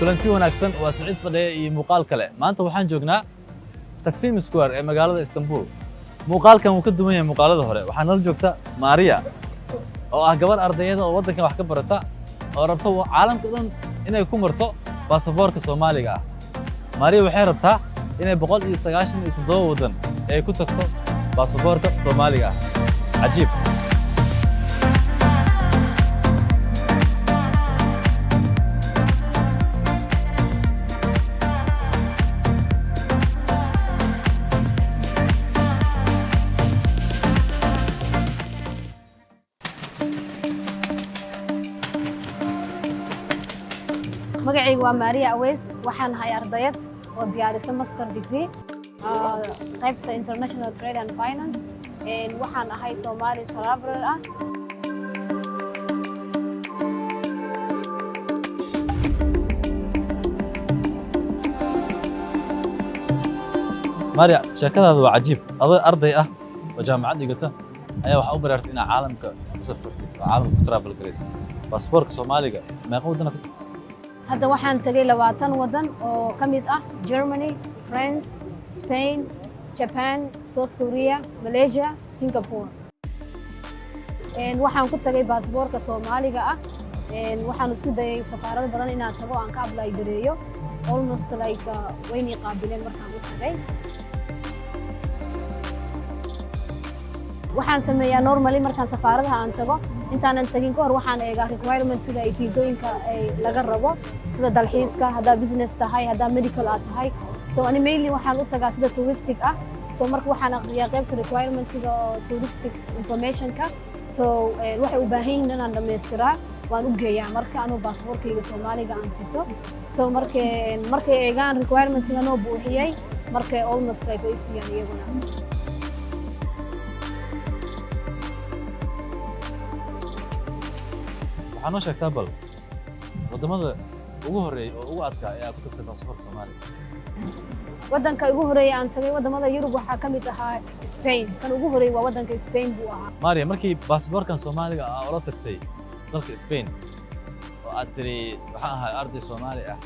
kulanti wanaagsan waa Siciid Fadhiye iyo muuqaal kale maanta waxaan joognaa Taksim Square ee magaalada Istanbul muuqaalkan uu ka duwan yahay muuqaalada hore waxaan la joogtaa Maria oo ah gabar ardayada oo wadankan wax ka barata oo rabta caalamka dhan inay ku marto baasaboorka Soomaaliga ah Maria waxay rabtaa inay 197 wadan ay ku tagto baasaboorka Soomaaliga ah ajiib magacaygu waa Maria Aweys waxaan ahay ardayad oo diyaarisa master degree qaybta international trade and finance waxaan ahay Somali traveler ah Maria sheekadaadu waa cajiib adoo arday ah oo jaamacad dhigata ayaa waxa u baraartay in caalamka u safartid oo caalamka ku travel gareysid baasaboorka Soomaaliga meeqa wadan ka tagtay hadda waxaan tagay 20 wadan oo kamid ah Germany, France, Spain, Japan, South Korea, Malaysia, Singapore. waxaan ku tagay baasaboorka Soomaaliga ah waxaan isku dayay safarada badan inaan tago aan ka apply gareeyo almost like wayni qaabileen markaan u tagay waxaan sameeyaa normally markaan safaradaha aan tago intaanan tagin ka hor waxaan eegaa requirements-ka ay fiisooyinka ay laga rabo sida dalxiiska hadaa business tahay hadaa medical aad tahay so ani mainly waxaan u tagaa sida touristic ah so marka waxaan aqriyaa qaybta requirements-ka oo touristic information-ka so waxay u baahan yihiin inaan dhameystiraa waan u geeyaa marka anuu baasaboorkayga Soomaaliga aan sito so markay eegaan requirements-ka noo buuxiyay markay almost like way siiyaan iyaguna waxaan noo sheegtaa bal wadamada ugu horeeyay oo ugu adkaa ee aad ku tagtay baasaboorka Soomaaliga wadanka ugu horeeyay aan tagay wadamada Yurub waxaa kamid ahaa Spain kan ugu horeeyay waa wadanka Spain buu ahaa Maria markii baasaboorkan Soomaaliga ah oo la tagtay dalka Spain oo aad tiri waxaan ahay arday Soomaali ah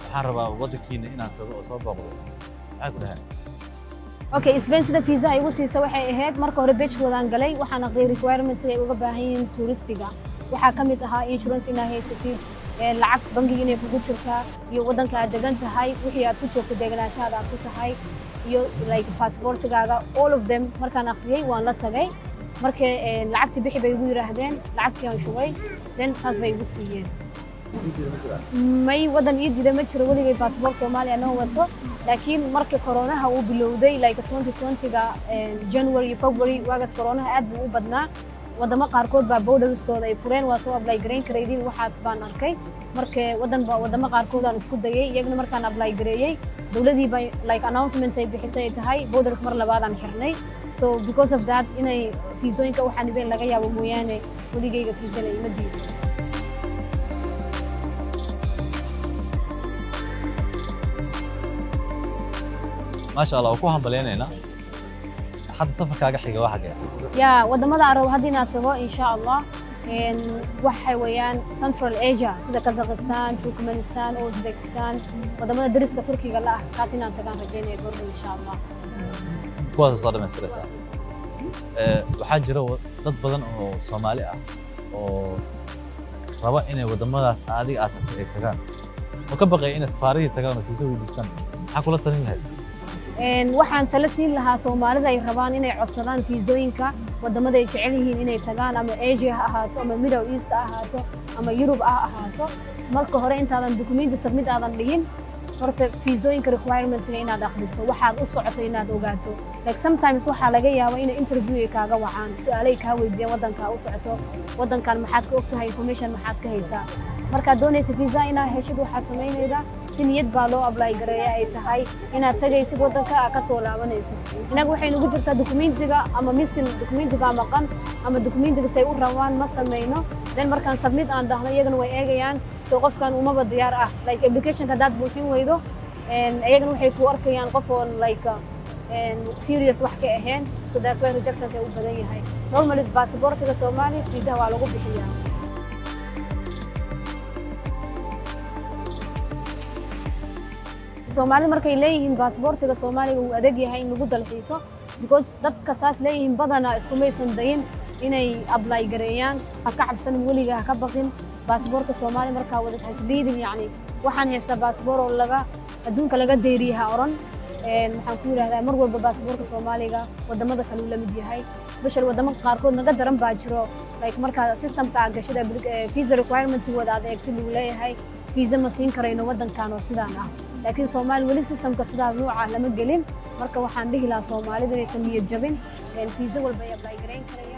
waxaan rabaa wadankiina inaan tago oo soo booqdo maxay ku dhahay okay Spain sida visa ay ugu siisa waxay ahayd marka hore page-koodan galay waxaan aqriyay requirements ay uga baahan yihiin touristiga waxaa kamid ahaa insurance inaa haysatid lacag bangiga inay kugu jirtaa iyo wadanka aad degan tahay wixii aad ku joogto deegaanaashaada aad ku tahay iyo like passportigaaga all of them markaan aqriyay waan la tagay markay lacagtii bixi bay igu yiraahdeen lacagtii aan shubay then saas bay igu siiyeen may wadan ii diiday ma jiro waligay baasaboorka Soomaaliya noo wato laakiin markii koronaha uu bilowday like 2020ga January February waagas koronaha aad buu u badnaa wadamo qaarkood baa borderskooda ay fureen waa soo apply gareyn kareeyay waxaas baan arkay markii wadamo qaarkood aan isku dayay iyagana markaan apply gareeyay dawladii bay like announcement ay bixisay tahay borderka mar labaad aan xirnay so because of that inay fiisooyinka waxaan ibeen laga yaabo mooyaane waligayga fiisa la ima diido ما شاء الله وكوهم بلينينا حتى سفر كاجا حاجة واحدة يا ودمada arab hadii aad tago insha Allah waxay weeyaan Central Asia sida Kazakhstan, Turkmenistan, Uzbekistan wadamada dariska Turkiga la ah kaas inaan tagaan rajeynay goordo insha Allah kuwaas soo dhameystiraysa waxaa jira dad badan oo Soomaali ah oo raba inay wadamadaas adiga aad tagtay tagaan oo ka baqay inay safaarada tagaan oo fiiso weydiistaan maxaa kula talin lahayd waxaan tala siin lahaa Soomaalida ay rabaan inay codsadaan fiisooyinka wadamada ay jecel yihiin inay tagaan ama Asia ha ahaato ama Middle East ha ahaato ama Europe ha ahaato marka hore intaadan document submit aadan dhigin horta fiisooyinka requirements-ka inaad akhriso waxaad u socoto inaad ogaato like sometimes waxaa laga yaabaa in interview ay kaaga wacaan su'aalay ka weydiiyaan wadanka u socoto wadankan maxaad ka ogtahay information maxaad ka haysaa marka doonaysa fiisa inaad heshid waxaad sameynaysaa si niyad baa loo apply gareeyaa ay tahay inaad tagaysid wadanka aad ka soo laabanaysid inagu waxay nagu jirtaa documentiga ama missing documentiga maqan ama documentiga say u rabaan ma sameyno then markaan submit aan dhahno iyagana way eegayaan soo qofkan umaba diyaar ah like application-ka dad buuxin weydo iyagana waxay ku arkayaan qof oo like serious wax ka ahayn so that's why rejection-ka u badan yahay normally passport-ka Soomaaliya visa waa lagu bixiyaa Soomaali markay leeyihiin baasaboortiga Soomaaliga uu adag yahay in lagu dalxiiso because dadka saas leeyihiin badana isku maysan dayin inay apply gareeyaan ha ka cabsan weliga ha ka baqin baasaboorka Soomaali markaa wada xisdiidin yani waxaan haystaa baasaboor oo adduunka laga deeriyaha oran waxaan ku yiraahdaa mar walba baasaboorka Soomaaliga wadamada kale uu la mid yahay special wadamada qaarkood naga daran baa jiro like marka systemka gashada visa requirements wada adeegto lagu leeyahay visa ma siin karayno wadankan oo sidaan ah laakiin Soomaali wali systemka sidaa nooca lama gelin marka waxaan dhihi lahaa Soomaalida inaysan niyad jabin visa walba ay apply gareyn karaan